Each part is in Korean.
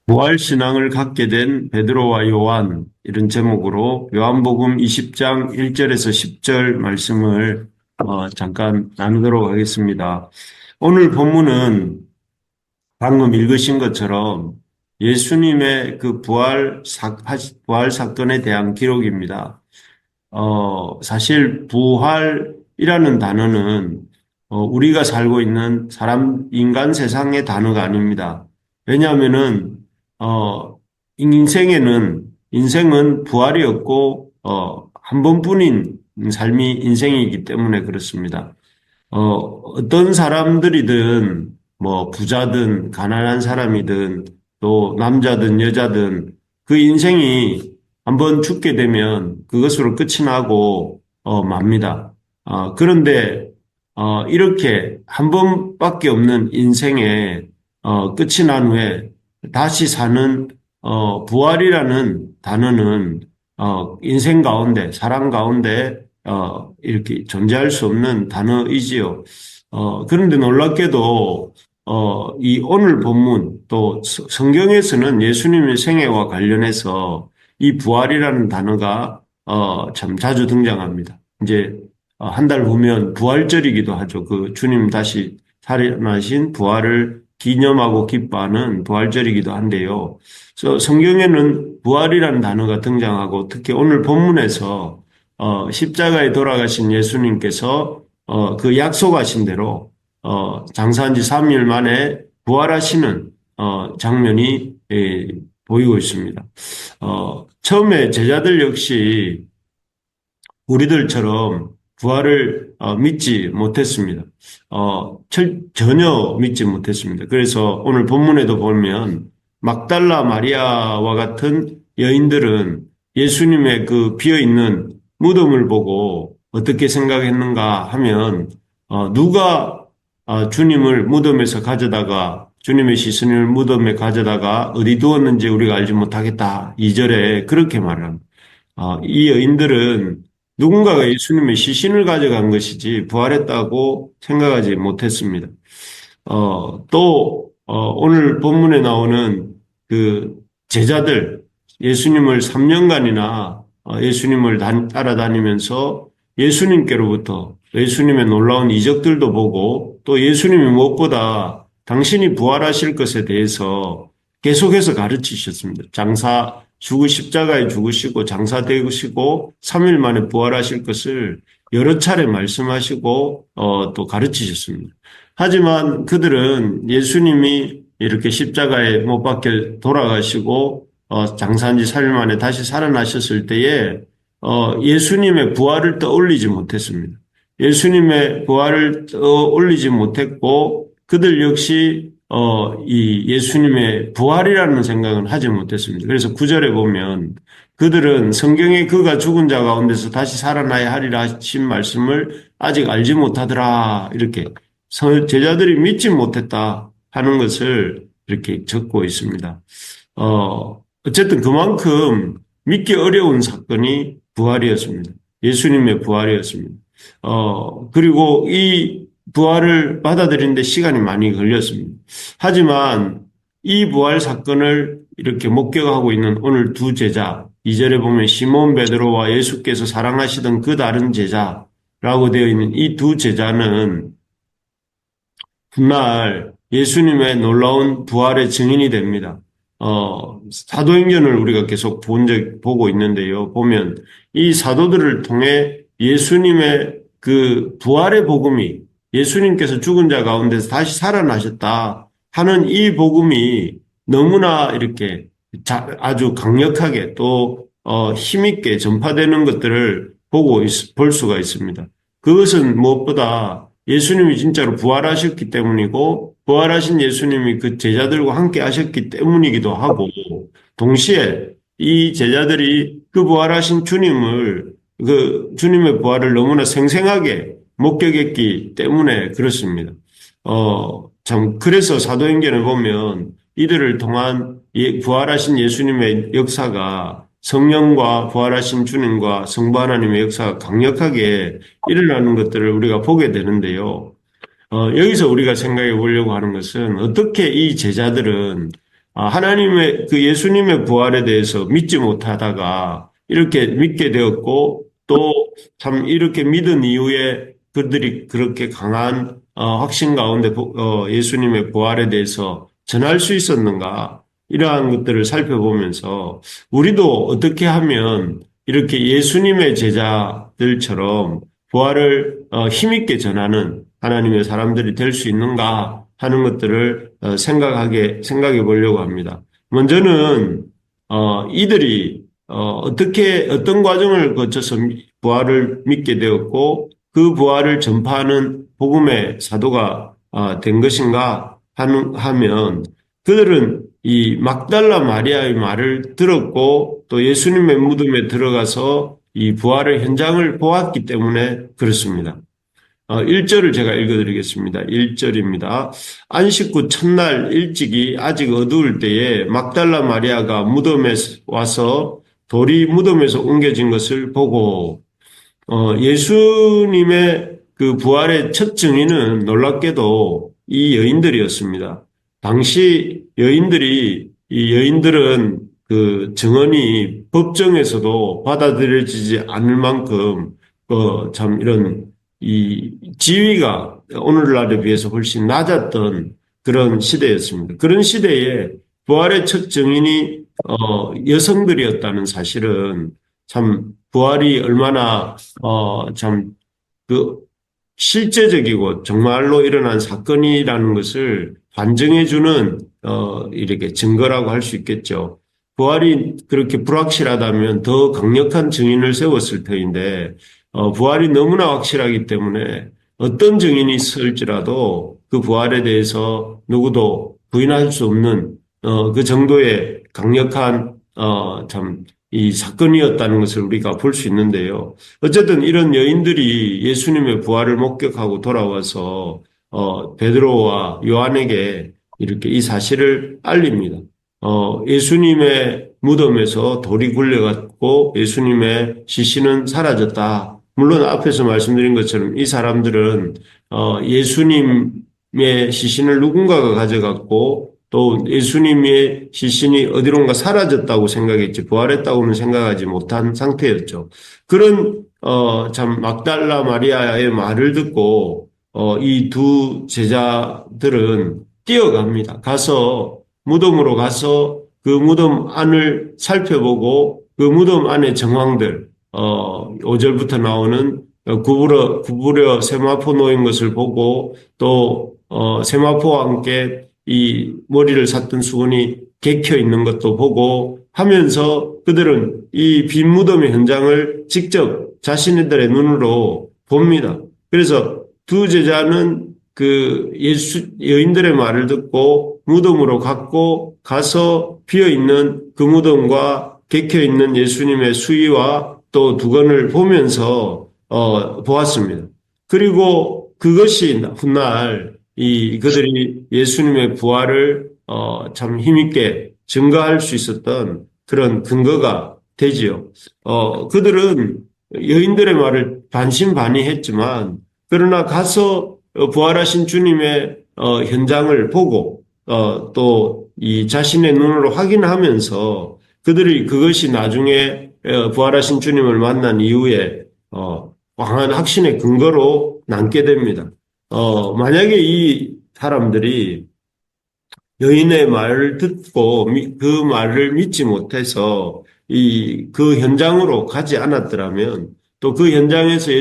부활 신앙을 갖게 된 베드로와 요한 이런 제목으로 요한복음 20장 1절에서 10절 말씀을 잠깐 나누도록 하겠습니다. 오늘 본문은 방금 읽으신 것처럼 예수님의 그 부활 사건에 대한 기록입니다. 사실 부활이라는 단어는 우리가 살고 있는 인간 세상의 단어가 아닙니다. 왜냐하면은 인생은 부활이 없고, 한 번뿐인 삶이 인생이기 때문에 그렇습니다. 어떤 사람들이든, 뭐, 부자든, 가난한 사람이든, 또 남자든 여자든, 그 인생이 한번 죽게 되면 그것으로 끝이 나고, 맙니다. 그런데, 이렇게 한 번밖에 없는 인생에, 끝이 난 후에 다시 사는 부활이라는 단어는 인생 가운데, 사람 가운데 이렇게 존재할 수 없는 단어이지요. 그런데 놀랍게도 이 오늘 본문 또 성경에서는 예수님의 생애와 관련해서 이 부활이라는 단어가 참 자주 등장합니다. 이제 한 달 후면 부활절이기도 하죠. 그 주님 다시 살아나신 부활을 기념하고 기뻐하는 부활절이기도 한데요. 그래서 성경에는 부활이라는 단어가 등장하고 특히 오늘 본문에서 십자가에 돌아가신 예수님께서 그 약속하신 대로 장사한 지 3일 만에 부활하시는 장면이 보이고 있습니다. 처음에 제자들 역시 우리들처럼 부활을 믿지 못했습니다. 전혀 믿지 못했습니다. 그래서 오늘 본문에도 보면 막달라 마리아와 같은 여인들은 예수님의 그 비어있는 무덤을 보고 어떻게 생각했는가 하면 누가 주님을 무덤에서 가져다가 주님의 시신을 무덤에 가져다가 어디 두었는지 우리가 알지 못하겠다. 2절에 그렇게 말합니다. 이 여인들은 누군가가 예수님의 시신을 가져간 것이지 부활했다고 생각하지 못했습니다. 오늘 본문에 나오는 그 제자들, 예수님을 3년간이나 예수님을 따라다니면서 예수님께로부터 예수님의 놀라운 이적들도 보고 또 예수님이 무엇보다 당신이 부활하실 것에 대해서 계속해서 가르치셨습니다. 십자가에 죽으시고 장사되시고 3일 만에 부활하실 것을 여러 차례 말씀하시고 또 가르치셨습니다. 하지만 그들은 예수님이 이렇게 십자가에 못 박혀 돌아가시고 장사한 지 3일 만에 다시 살아나셨을 때에 예수님의 부활을 떠올리지 못했습니다. 예수님의 부활을 떠올리지 못했고 그들 역시 이 예수님의 부활이라는 생각은 하지 못했습니다. 그래서 9절에 보면 그들은 성경에 그가 죽은 자 가운데서 다시 살아나야 하리라 하신 말씀을 아직 알지 못하더라. 이렇게 제자들이 믿지 못했다 하는 것을 이렇게 적고 있습니다. 어쨌든 그만큼 믿기 어려운 사건이 부활이었습니다. 예수님의 부활이었습니다. 그리고 이 부활을 받아들이는데 시간이 많이 걸렸습니다. 하지만 이 부활 사건을 이렇게 목격하고 있는 오늘 두 제자, 2절에 보면 시몬 베드로와 예수께서 사랑하시던 그 다른 제자라고 되어 있는 이 두 제자는 훗날 예수님의 놀라운 부활의 증인이 됩니다. 사도행전을 우리가 계속 보고 있는데요. 보면 이 사도들을 통해 예수님의 그 부활의 복음이 예수님께서 죽은 자 가운데서 다시 살아나셨다 하는 이 복음이 너무나 이렇게 아주 강력하게 또 힘있게 전파되는 것들을 볼 수가 있습니다. 그것은 무엇보다 예수님이 진짜로 부활하셨기 때문이고 부활하신 예수님이 그 제자들과 함께 하셨기 때문이기도 하고 동시에 이 제자들이 그 부활하신 주님의 부활을 너무나 생생하게 목격했기 때문에 그렇습니다. 그래서 사도행전을 보면 이들을 통한 부활하신 예수님의 역사가 성령과 부활하신 주님과 성부 하나님의 역사가 강력하게 일어나는 것들을 우리가 보게 되는데요. 여기서 우리가 생각해 보려고 하는 것은 어떻게 이 제자들은 하나님의 그 예수님의 부활에 대해서 믿지 못하다가 이렇게 믿게 되었고 또 참 이렇게 믿은 이후에 그들이 그렇게 강한 확신 가운데 예수님의 부활에 대해서 전할 수 있었는가 이러한 것들을 살펴보면서 우리도 어떻게 하면 이렇게 예수님의 제자들처럼 부활을 힘있게 전하는 하나님의 사람들이 될 수 있는가 하는 것들을 생각해 보려고 합니다. 먼저는 이들이 어떤 과정을 거쳐서 부활을 믿게 되었고 그 부활을 전파하는 복음의 사도가 된 것인가 하면 그들은 이 막달라 마리아의 말을 들었고 또 예수님의 무덤에 들어가서 이 부활의 현장을 보았기 때문에 그렇습니다. 1절을 제가 읽어드리겠습니다. 1절입니다. 안식 후 첫날 일찍이 아직 어두울 때에 막달라 마리아가 무덤에 와서 돌이 무덤에서 옮겨진 것을 보고 예수님의 그 부활의 첫 증인은 놀랍게도 이 여인들이었습니다. 당시 이 여인들은 그 증언이 법정에서도 받아들여지지 않을 만큼 참 이런 이 지위가 오늘날에 비해서 훨씬 낮았던 그런 시대였습니다. 그런 시대에 부활의 첫 증인이 여성들이었다는 사실은 참 부활이 얼마나 참 그 실제적이고 정말로 일어난 사건이라는 것을 반증해주는 이렇게 증거라고 할 수 있겠죠. 부활이 그렇게 불확실하다면 더 강력한 증인을 세웠을 터인데 부활이 너무나 확실하기 때문에 어떤 증인이 있을지라도 그 부활에 대해서 누구도 부인할 수 없는 그 정도의 강력한 참 이 사건이었다는 것을 우리가 볼 수 있는데요. 어쨌든 이런 여인들이 예수님의 부활을 목격하고 돌아와서 베드로와 요한에게 이렇게 이 사실을 알립니다. 예수님의 무덤에서 돌이 굴려갔고 예수님의 시신은 사라졌다. 물론 앞에서 말씀드린 것처럼 이 사람들은 예수님의 시신을 누군가가 가져갔고 또 예수님의 시신이 어디론가 사라졌다고 생각했지 부활했다고는 생각하지 못한 상태였죠. 그런 참 막달라 마리아의 말을 듣고 이 두 제자들은 뛰어갑니다. 무덤으로 가서 그 무덤 안을 살펴보고 그 무덤 안의 정황들 5절부터 나오는 구부려 세마포 놓인 것을 보고 또 세마포와 함께 이 머리를 샀던 수건이 개켜 있는 것도 보고 하면서 그들은 이 빈 무덤의 현장을 직접 자신들의 눈으로 봅니다. 그래서 두 제자는 그 여인들의 말을 듣고 무덤으로 가서 비어 있는 그 무덤과 개켜 있는 예수님의 수의와 또 두건을 보면서 보았습니다. 그리고 그것이 훗날 그들이 예수님의 부활을 참 힘있게 증거할 수 있었던 그런 근거가 되지요. 그들은 여인들의 말을 반신반의했지만 그러나 가서 부활하신 주님의 현장을 보고 또 이 자신의 눈으로 확인하면서 그들이 그것이 나중에 부활하신 주님을 만난 이후에 강한 확신의 근거로 남게 됩니다. 만약에 이 사람들이 여인의 말을 듣고 그 말을 믿지 못해서 그 현장으로 가지 않았더라면 또 그 현장에서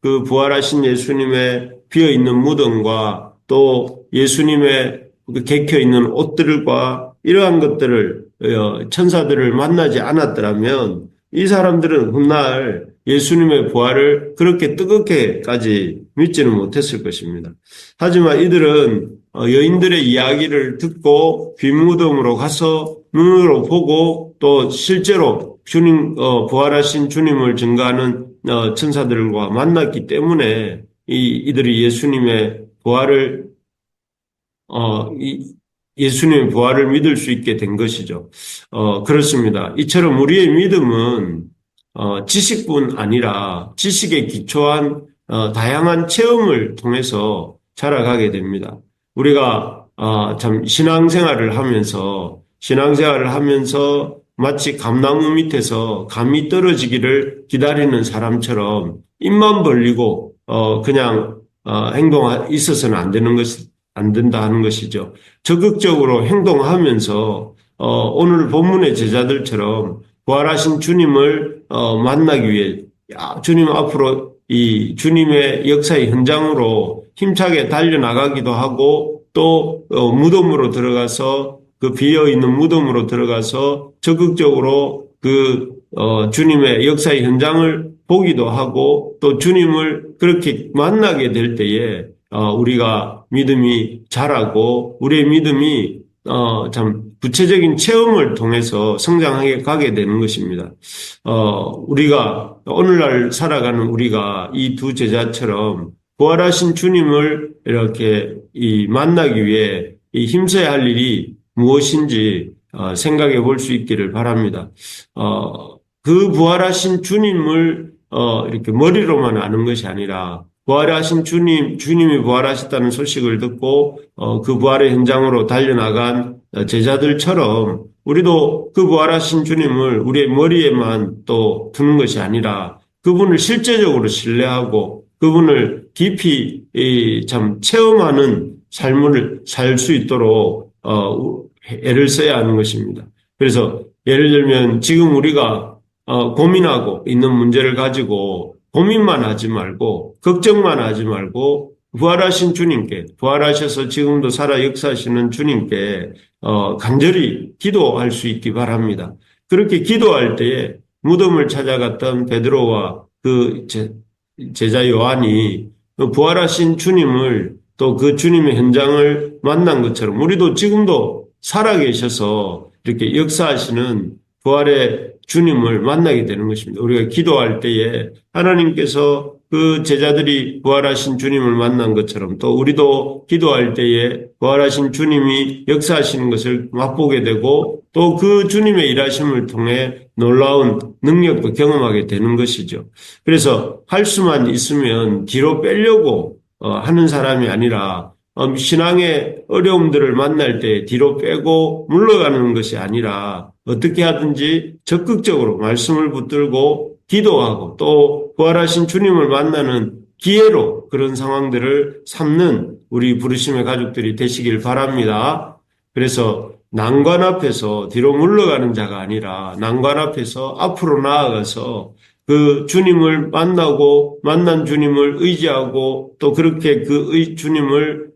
그 부활하신 예수님의 비어 있는 무덤과 또 예수님의 그 개켜 있는 옷들과 이러한 것들을 천사들을 만나지 않았더라면 이 사람들은 훗날 예수님의 부활을 그렇게 뜨겁게까지 믿지는 못했을 것입니다. 하지만 이들은 여인들의 이야기를 듣고 빈 무덤으로 가서 눈으로 보고 또 실제로 부활하신 주님을 증거하는 천사들과 만났기 때문에 이들이 예수님의 부활을 믿을 수 있게 된 것이죠. 그렇습니다. 이처럼 우리의 믿음은 지식뿐 아니라 지식에 기초한 다양한 체험을 통해서 자라가게 됩니다. 우리가 참 신앙생활을 하면서 마치 감나무 밑에서 감이 떨어지기를 기다리는 사람처럼 입만 벌리고 그냥 있어서는 안 된다 하는 것이죠. 적극적으로 행동하면서 오늘 본문의 제자들처럼 부활하신 주님을 만나기 위해 주님 앞으로 이 주님의 역사의 현장으로 힘차게 달려나가기도 하고 또 무덤으로 들어가서 그 비어있는 무덤으로 들어가서 적극적으로 주님의 역사의 현장을 보기도 하고 또 주님을 그렇게 만나게 될 때에 우리가 믿음이 자라고 우리의 믿음이 참 구체적인 체험을 통해서 성장하게 가게 되는 것입니다. 우리가 오늘날 살아가는 우리가 이 두 제자처럼 부활하신 주님을 이렇게 만나기 위해 힘써야 할 일이 무엇인지 생각해 볼 수 있기를 바랍니다. 그 부활하신 주님을 이렇게 머리로만 아는 것이 아니라 부활하신 주님이 부활하셨다는 소식을 듣고 그 부활의 현장으로 달려나간 제자들처럼 우리도 그 부활하신 주님을 우리의 머리에만 또 두는 것이 아니라 그분을 실제적으로 신뢰하고 그분을 깊이 참 체험하는 삶을 살 수 있도록 애를 써야 하는 것입니다. 그래서 예를 들면 지금 우리가 고민하고 있는 문제를 가지고 고민만 하지 말고 걱정만 하지 말고 부활하신 주님께 부활하셔서 지금도 살아 역사하시는 주님께 간절히 기도할 수 있기 바랍니다. 그렇게 기도할 때에 무덤을 찾아갔던 베드로와 그 제자 요한이 부활하신 주님을 또 그 주님의 현장을 만난 것처럼 우리도 지금도 살아계셔서 이렇게 역사하시는 부활의 주님을 만나게 되는 것입니다. 우리가 기도할 때에 하나님께서 그 제자들이 부활하신 주님을 만난 것처럼 또 우리도 기도할 때에 부활하신 주님이 역사하시는 것을 맛보게 되고 또 그 주님의 일하심을 통해 놀라운 능력도 경험하게 되는 것이죠. 그래서 할 수만 있으면 뒤로 빼려고 하는 사람이 아니라 신앙의 어려움들을 만날 때 뒤로 빼고 물러가는 것이 아니라 어떻게 하든지 적극적으로 말씀을 붙들고 기도하고 또 부활하신 주님을 만나는 기회로 그런 상황들을 삼는 우리 부르심의 가족들이 되시길 바랍니다. 그래서 난관 앞에서 뒤로 물러가는 자가 아니라 난관 앞에서 앞으로 나아가서 그 주님을 만나고 만난 주님을 의지하고 또 그렇게 주님을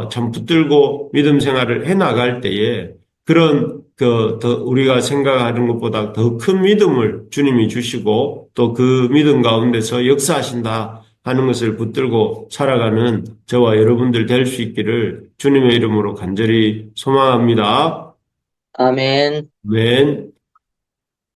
참 붙들고 믿음 생활을 해나갈 때에 그런 더 우리가 생각하는 것보다 더 큰 믿음을 주님이 주시고 또 그 믿음 가운데서 역사하신다 하는 것을 붙들고 살아가는 저와 여러분들 될 수 있기를 주님의 이름으로 간절히 소망합니다. 아멘. 아멘.